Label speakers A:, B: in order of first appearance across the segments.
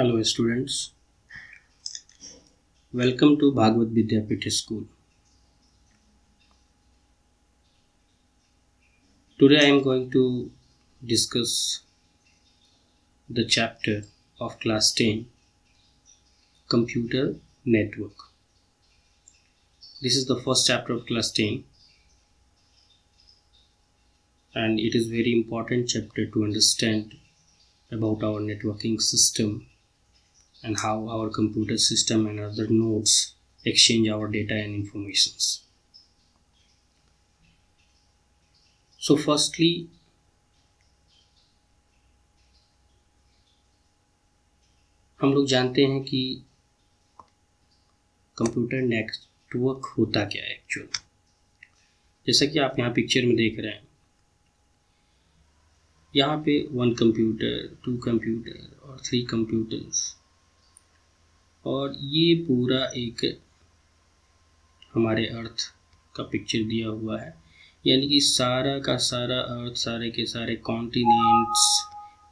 A: Hello students, welcome to Bhagavad Vidyapith School. Today I am going to discuss the chapter of class 10, Computer Network. This is the first chapter of class 10 and it is very important chapter to understand about our networking system and how our computer system and other nodes exchange our data and informations. So firstly, हम लोग जानते हैं कि computer network होता क्या है actual. जैसा कि आप यहाँ पिक्चर में देख रहे हैं, यहाँ पे 1 कंप्यूटर, 2 कंप्यूटर और 3 कंप्यूटर्स, और ये पूरा एक हमारे अर्थ का पिक्चर दिया हुआ है। यानी कि सारा का सारा अर्थ, सारे के सारे कॉन्टिनेंट्स,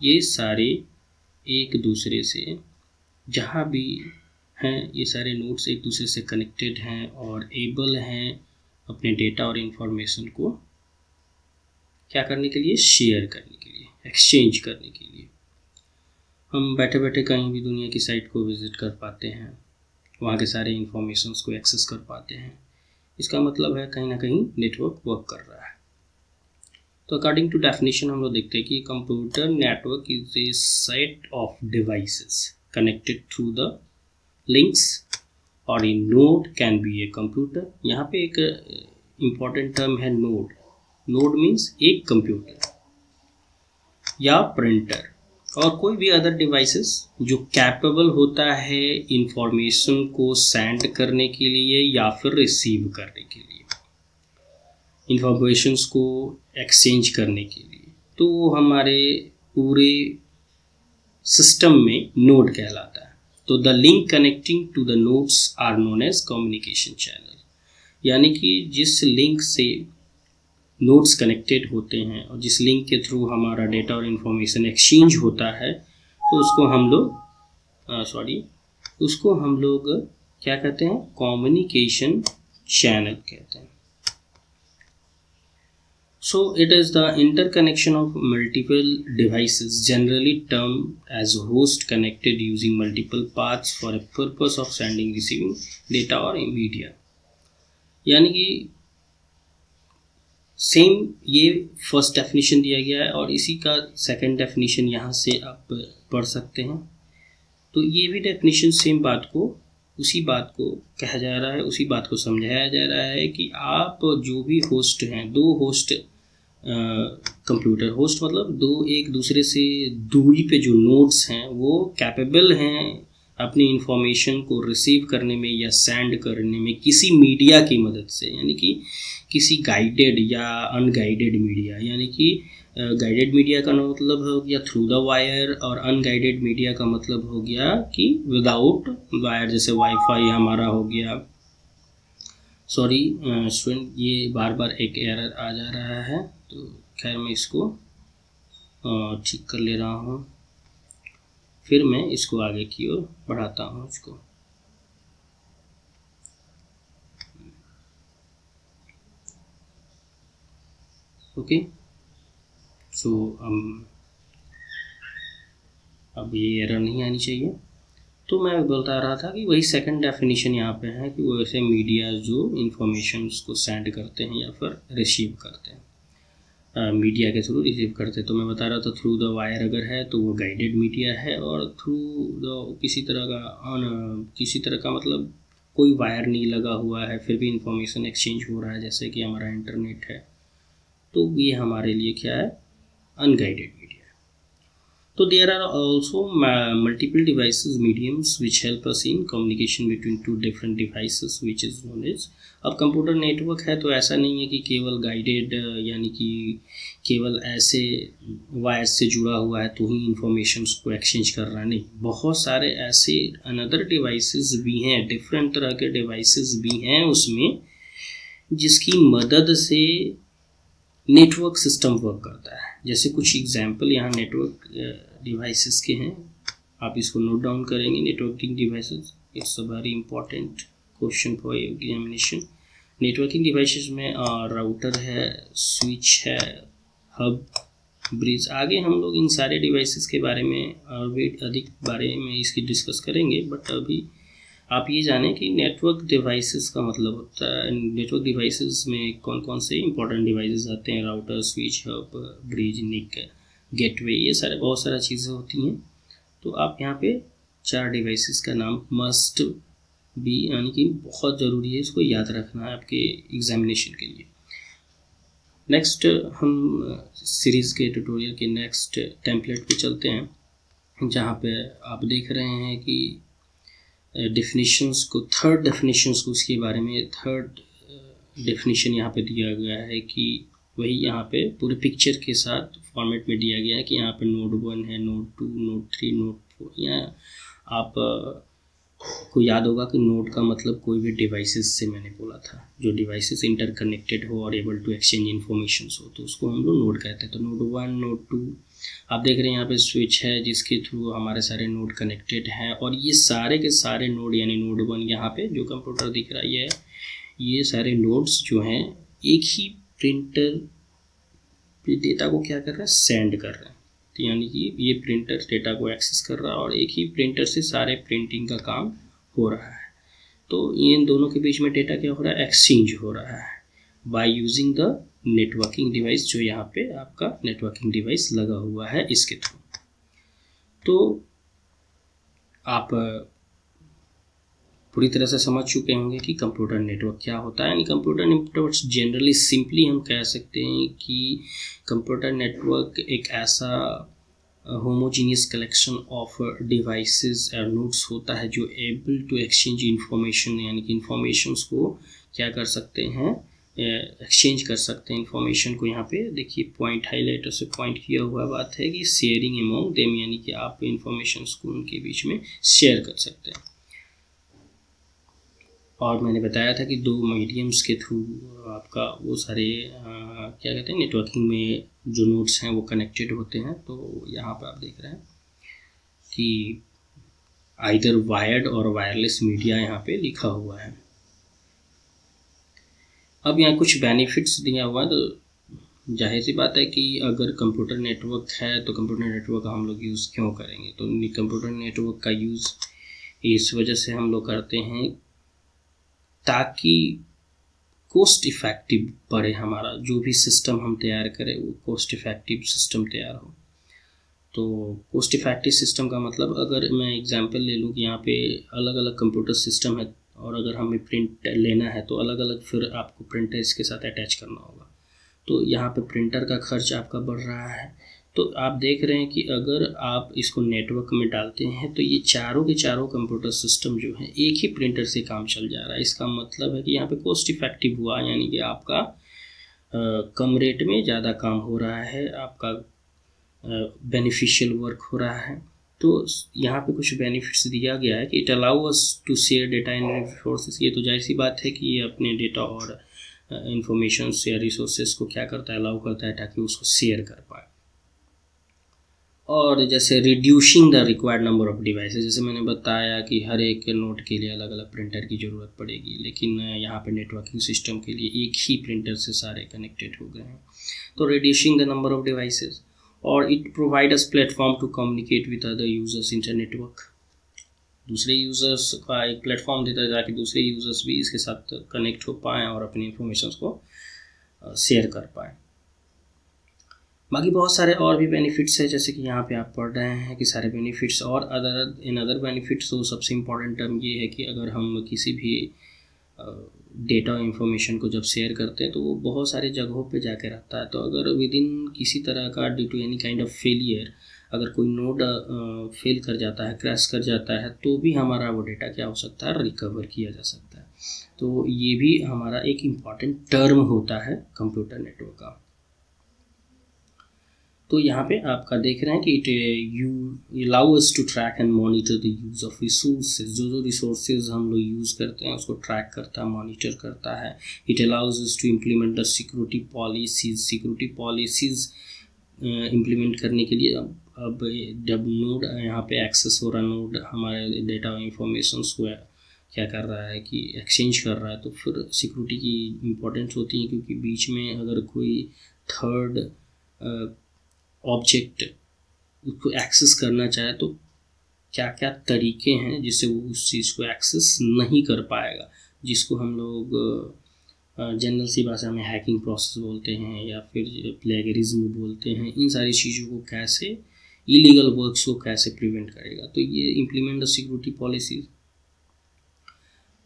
A: ये सारे एक दूसरे से जहाँ भी हैं, ये सारे नोड्स एक दूसरे से कनेक्टेड हैं और एबल हैं अपने डेटा और इन्फॉर्मेशन को क्या करने के लिए, शेयर करने के लिए, एक्सचेंज करने के लिए। हम बैठे बैठे कहीं भी दुनिया की साइट को विज़िट कर पाते हैं, वहाँ के सारे इन्फॉर्मेशंस को एक्सेस कर पाते हैं। इसका मतलब है कहीं ना कहीं नेटवर्क वर्क कर रहा है। तो अकॉर्डिंग टू डेफिनेशन हम लोग देखते हैं कि computer network is a set of devices connected through the links और a node can be a computer. यहाँ पे एक इम्पॉर्टेंट टर्म है नोड। नोड मीन्स एक कंप्यूटर या प्रिंटर और कोई भी अदर डिवाइसेस जो कैपेबल होता है इंफॉर्मेशन को सेंड करने के लिए या फिर रिसीव करने के लिए, इंफॉर्मेशंस को एक्सचेंज करने के लिए। तो वो हमारे पूरे सिस्टम में नोड कहलाता है। तो the link connecting to the nodes are known as communication channel. यानी कि जिस लिंक से नोड्स कनेक्टेड होते हैं और जिस लिंक के थ्रू हमारा डेटा और इन्फॉर्मेशन एक्सचेंज होता है, तो उसको हम लोग क्या कहते हैं, कम्युनिकेशन चैनल कहते हैं। So it is the interconnection of multiple devices, generally termed as host, connected using multiple paths for a purpose of sending, receiving data or media। यानी कि सेम ये फर्स्ट डेफिनेशन दिया गया है और इसी का सेकंड डेफिनेशन यहाँ से आप पढ़ सकते हैं। तो ये भी डेफिनेशन सेम बात को, उसी बात को कहा जा रहा है, उसी बात को समझाया जा रहा है कि आप जो भी होस्ट हैं, 2 होस्ट कंप्यूटर, होस्ट मतलब 2 एक दूसरे से दूरी पे जो नोड्स हैं वो कैपेबल हैं अपनी इंफॉर्मेशन को रिसीव करने में या सेंड करने में किसी मीडिया की मदद से। यानी कि किसी गाइडेड या अनगाइडेड मीडिया। यानी कि गाइडेड मीडिया का मतलब हो गया थ्रू द वायर और अनगाइडेड मीडिया का मतलब हो गया कि विदाउट वायर, जैसे वाईफाई हमारा हो गया। सॉरी स्टूडेंट, ये बार बार एक एरर आ जा रहा है, तो खैर मैं इसको ठीक कर ले रहा हूँ, फिर मैं इसको आगे की ओर बढ़ाता हूँ इसको। ओके, सो अब ये एरर नहीं आनी चाहिए। तो मैं बता रहा था कि वही सेकंड डेफिनेशन यहाँ पे है कि वो ऐसे मीडिया जो इंफॉर्मेशन को सेंड करते हैं या फिर रिसीव करते हैं, मीडिया के थ्रू रिसीव करते हैं। तो मैं बता रहा था थ्रू द वायर अगर है तो वो गाइडेड मीडिया है, और थ्रू द किसी तरह का मतलब कोई वायर नहीं लगा हुआ है फिर भी इंफॉर्मेशन एक्सचेंज हो रहा है, जैसे कि हमारा इंटरनेट है, तो ये हमारे लिए क्या है, अनगाइडेड मीडिया। तो there are also multiple devices mediums which help us in communication between 2 different devices which is known as. अब कंप्यूटर नेटवर्क है तो ऐसा नहीं है कि केवल गाइडेड यानी कि केवल ऐसे वायर से जुड़ा हुआ है तो ही इंफॉर्मेशंस को एक्सचेंज कर रहा है, नहीं। बहुत सारे ऐसे अनदर डिवाइसेस भी हैं, डिफरेंट तरह के डिवाइसेस भी हैं उसमें, जिसकी मदद से नेटवर्क सिस्टम वर्क करता है। जैसे कुछ एग्जांपल यहाँ नेटवर्क डिवाइसेस के हैं। आप इसको नोट डाउन करेंगे। Networking devices, it's a very important question for examination. Networking devices में राउटर है, स्विच है, हब, ब्रिज। आगे हम लोग इन सारे डिवाइसेस के बारे में अधिक बारे में इसकी डिस्कस करेंगे, बट अभी आप ये जानें कि नेटवर्क डिवाइसेस का मतलब होता है, नेटवर्क डिवाइसेस में कौन कौन से इंपॉर्टेंट डिवाइसेस आते हैं। राउटर, स्विच, हब, ब्रिज, निक, गेटवे, ये सारे बहुत सारा चीज़ें होती हैं। तो आप यहाँ पे 4 डिवाइसेस का नाम मस्ट भी, यानी कि बहुत ज़रूरी है, इसको याद रखना है आपके एग्जामिनेशन के लिए। नेक्स्ट हम सीरीज़ के ट्यूटोरियल के नेक्स्ट टेम्पलेट पे चलते हैं, जहाँ पे आप देख रहे हैं कि डेफिनेशंस को, थर्ड डेफिनेशंस को, उसके बारे में थर्ड डेफिनेशन यहाँ पे दिया गया है कि वही यहाँ पे पूरे पिक्चर के साथ फॉर्मेट में दिया गया है कि यहाँ पे नोड 1 है, नोड 2, नोड 3, नोड 4। यहाँ आप को याद होगा कि नोड का मतलब कोई भी डिवाइसेस से मैंने बोला था, जो डिवाइसेस इंटरकनेक्टेड हो और एबल टू एक्सचेंज इन्फॉर्मेशन हो, तो उसको हम लोग नोड कहते हैं। तो नोड 1, नोड 2, आप देख रहे हैं यहाँ पे स्विच है जिसके थ्रू हमारे सारे नोड कनेक्टेड हैं, और ये सारे के सारे नोड, यानी नोड 1 यहाँ पे जो कंप्यूटर दिख रहा है, ये सारे नोड्स जो हैं एक ही प्रिंटर पे डेटा को क्या कर रहा है, सेंड कर रहे हैं। तो यानी कि ये प्रिंटर डेटा को एक्सेस कर रहा है और एक ही प्रिंटर से सारे प्रिंटिंग का काम हो रहा है। तो इन दोनों के बीच में डेटा क्या हो रहा है, एक्सचेंज हो रहा है by using the networking device, जो यहाँ पे आपका नेटवर्किंग डिवाइस लगा हुआ है इसके थ्रू। तो आप पूरी तरह से समझ चुके होंगे कि कंप्यूटर नेटवर्क क्या होता है। यानी कंप्यूटर नेटवर्क जनरली सिंपली हम कह सकते हैं कि कंप्यूटर नेटवर्क एक ऐसा होमोजीनियस कलेक्शन ऑफ डिवाइसेस और नोड्स होता है जो एबल टू एक्सचेंज इंफॉर्मेशन, यानी कि इंफॉर्मेशंस को क्या कर सकते हैं, एक्सचेंज कर सकते हैं इंफॉर्मेशन को। यहाँ पे देखिए पॉइंट हाईलाइटर से पॉइंट किया हुआ बात है कि शेयरिंग अमॉन्ग देम, यानी कि आप इंफॉर्मेशंस को उनके बीच में शेयर कर सकते हैं। और मैंने बताया था कि 2 मीडियम्स के थ्रू आपका वो सारे क्या कहते हैं, नेटवर्किंग में जो नोड्स हैं वो कनेक्टेड होते हैं। तो यहाँ पर आप देख रहे हैं कि आइदर वायर्ड और वायरलेस मीडिया यहाँ पे लिखा हुआ है। अब यहाँ कुछ बेनिफिट्स दिया हुआ है, तो जाहिर सी बात है कि अगर कंप्यूटर नेटवर्क है तो कंप्यूटर नेटवर्क हम लोग यूज़ क्यों करेंगे। तो कंप्यूटर नेटवर्क का यूज़ इस वजह से हम लोग करते हैं ताकि कॉस्ट इफ़ेक्टिव पड़े, हमारा जो भी सिस्टम हम तैयार करें वो कॉस्ट इफ़ेक्टिव सिस्टम तैयार हो। तो कॉस्ट इफ़ेक्टिव सिस्टम का मतलब, अगर मैं एग्जांपल ले लूँ कि यहाँ पे अलग अलग कंप्यूटर सिस्टम है और अगर हमें प्रिंट लेना है तो अलग अलग फिर आपको प्रिंटर इसके साथ अटैच करना होगा। तो यहाँ पे प्रिंटर का खर्च आपका बढ़ रहा है। तो आप देख रहे हैं कि अगर आप इसको नेटवर्क में डालते हैं तो ये चारों के चारों कंप्यूटर सिस्टम जो है एक ही प्रिंटर से काम चल जा रहा है। इसका मतलब है कि यहाँ पे कॉस्ट इफ़ेक्टिव हुआ, यानी कि आपका कम रेट में ज़्यादा काम हो रहा है, आपका बेनिफिशियल वर्क हो रहा है। तो यहाँ पे कुछ बेनिफिट्स दिया गया है कि it allow us to share data and resources. ये तो जाहिर सी बात है कि ये अपने डेटा और इंफॉर्मेशंस या रिसोर्सेज को क्या करता है, अलाउ करता है ताकि उसको शेयर कर पाए। और जैसे reducing the required number of devices, जैसे मैंने बताया कि हर एक नोड के लिए अलग अलग प्रिंटर की ज़रूरत पड़ेगी, लेकिन यहाँ पे नेटवर्किंग सिस्टम के लिए एक ही प्रिंटर से सारे कनेक्टेड हो गए हैं। तो reducing the number of devices, और it provide us platform to communicate with other users inter network. दूसरे यूज़र्स का एक प्लेटफॉर्म देता है ताकि दूसरे यूज़र्स भी इसके साथ कनेक्ट हो पाएँ और अपनी इंफॉर्मेशन को शेयर कर पाएँ। बाकी बहुत सारे और भी बेनिफिट्स है, जैसे कि यहाँ पे आप पढ़ रहे हैं कि सारे बेनिफिट्स और अदर बेनिफिट्स। तो सबसे इम्पॉर्टेंट टर्म ये है कि अगर हम किसी भी डेटा इंफॉर्मेशन को जब शेयर करते हैं तो वो बहुत सारे जगहों पे जाके रहता है। तो अगर विद इन किसी तरह का due to any kind of failure अगर कोई नोड फेल कर जाता है, क्रैश कर जाता है, तो भी हमारा वो डेटा क्या हो सकता है, रिकवर किया जा सकता है। तो ये भी हमारा एक इम्पॉर्टेंट टर्म होता है कंप्यूटर नेटवर्क का। तो यहाँ पे आपका देख रहे हैं कि it allow us to track and monitor the use of resources. जो रिसोर्सेज हम लोग यूज़ करते हैं उसको ट्रैक करता है, मॉनिटर करता है। It allows us to implement the security policies. Security policies implement करने के लिए अब जब नोड यहाँ पे एक्सेस हो रहा, नोड हमारे डेटा इंफॉर्मेशन को क्या कर रहा है कि एक्सचेंज कर रहा है, तो फिर सिक्योरिटी की इम्पोर्टेंस होती है, क्योंकि बीच में अगर कोई थर्ड ऑब्जेक्ट उसको एक्सेस करना चाहे तो क्या क्या तरीके हैं जिससे वो उस चीज़ को एक्सेस नहीं कर पाएगा, जिसको हम लोग जनरल सी भाषा में हैकिंग प्रोसेस बोलते हैं या फिर प्लेगरिज्म बोलते हैं। इन सारी चीज़ों को कैसे, इलीगल वर्क्स को कैसे प्रिवेंट करेगा, तो ये इम्प्लीमेंट द सिक्योरिटी पॉलिसीज।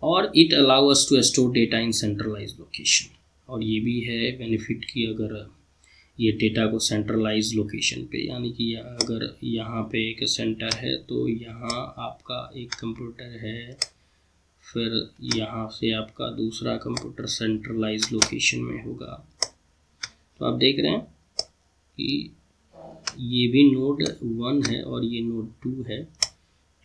A: और it allow us to store data in centralize location, और ये भी है बेनिफिट कि अगर ये डेटा को सेंट्रलाइज लोकेशन पे, यानी कि अगर यहाँ पे एक सेंटर है तो यहाँ आपका एक कंप्यूटर है, फिर यहाँ से आपका दूसरा कंप्यूटर सेंट्रलाइज लोकेशन में होगा। तो आप देख रहे हैं कि ये भी नोड 1 है और ये नोड 2 है,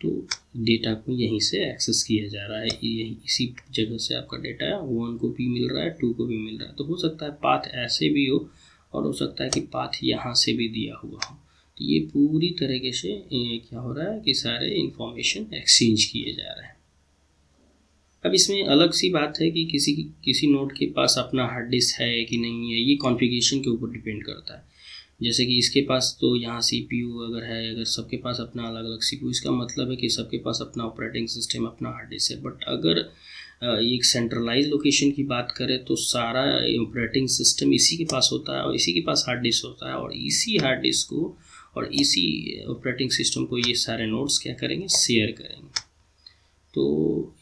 A: तो डेटा को यहीं से एक्सेस किया जा रहा है, यही इसी जगह से आपका डेटा 1 को भी मिल रहा है, 2 को भी मिल रहा है। तो हो सकता है पाथ ऐसे भी हो और हो सकता है कि पाथ यहाँ से भी दिया हुआ हो। तो ये पूरी तरीके से क्या हो रहा है कि सारे इंफॉर्मेशन एक्सचेंज किए जा रहे हैं। अब इसमें अलग सी बात है कि किसी नोड के पास अपना हार्ड डिस्क है कि नहीं है, ये कॉन्फ़िगरेशन के ऊपर डिपेंड करता है। जैसे कि इसके पास तो यहाँ CPU अगर है, अगर सबके पास अपना अलग अलग CPU, इसका मतलब है कि सबके पास अपना ऑपरेटिंग सिस्टम, अपना हार्ड डिस्क है। बट अगर एक सेंट्रलाइज लोकेशन की बात करें तो सारा ऑपरेटिंग सिस्टम इसी के पास होता है और इसी के पास हार्ड डिस्क होता है, और इसी हार्ड डिस्क को और इसी ऑपरेटिंग सिस्टम को ये सारे नोड्स क्या करेंगे, शेयर करेंगे। तो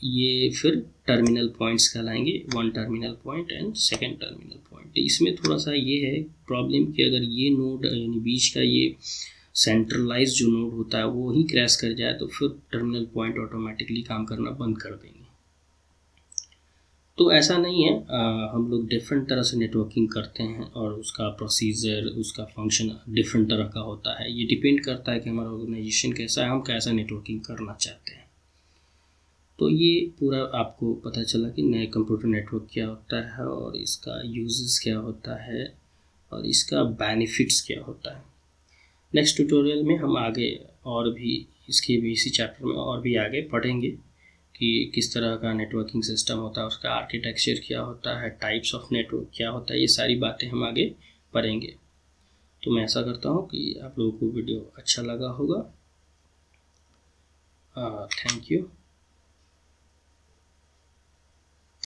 A: ये फिर टर्मिनल पॉइंट्स कहलाएंगे, 1 terminal point and 2nd terminal point. इसमें थोड़ा सा ये है प्रॉब्लम कि अगर ये नोड यानी बीच का ये सेंट्रलाइज जो नोड होता है वो ही क्रैश कर जाए तो फिर टर्मिनल पॉइंट ऑटोमेटिकली काम करना बंद कर देंगे। तो ऐसा नहीं है, हम लोग डिफरेंट तरह से नेटवर्किंग करते हैं और उसका प्रोसीजर, उसका फंक्शन डिफरेंट तरह का होता है। ये डिपेंड करता है कि हमारा ऑर्गेनाइजेशन कैसा है, हम कैसा नेटवर्किंग करना चाहते हैं। तो ये पूरा आपको पता चला कि नए कंप्यूटर नेटवर्क क्या होता है और इसका यूजेस क्या होता है और इसका बेनिफिट्स क्या होता है। नेक्स्ट ट्यूटोरियल में हम आगे और भी इसके भी इसी चैप्टर में और भी आगे पढ़ेंगे कि किस तरह का नेटवर्किंग सिस्टम होता है, उसका आर्किटेक्चर क्या होता है, टाइप्स ऑफ नेटवर्क क्या होता है, ये सारी बातें हम आगे पढ़ेंगे। तो मैं ऐसा करता हूँ कि आप लोगों को वीडियो अच्छा लगा होगा। Thank you.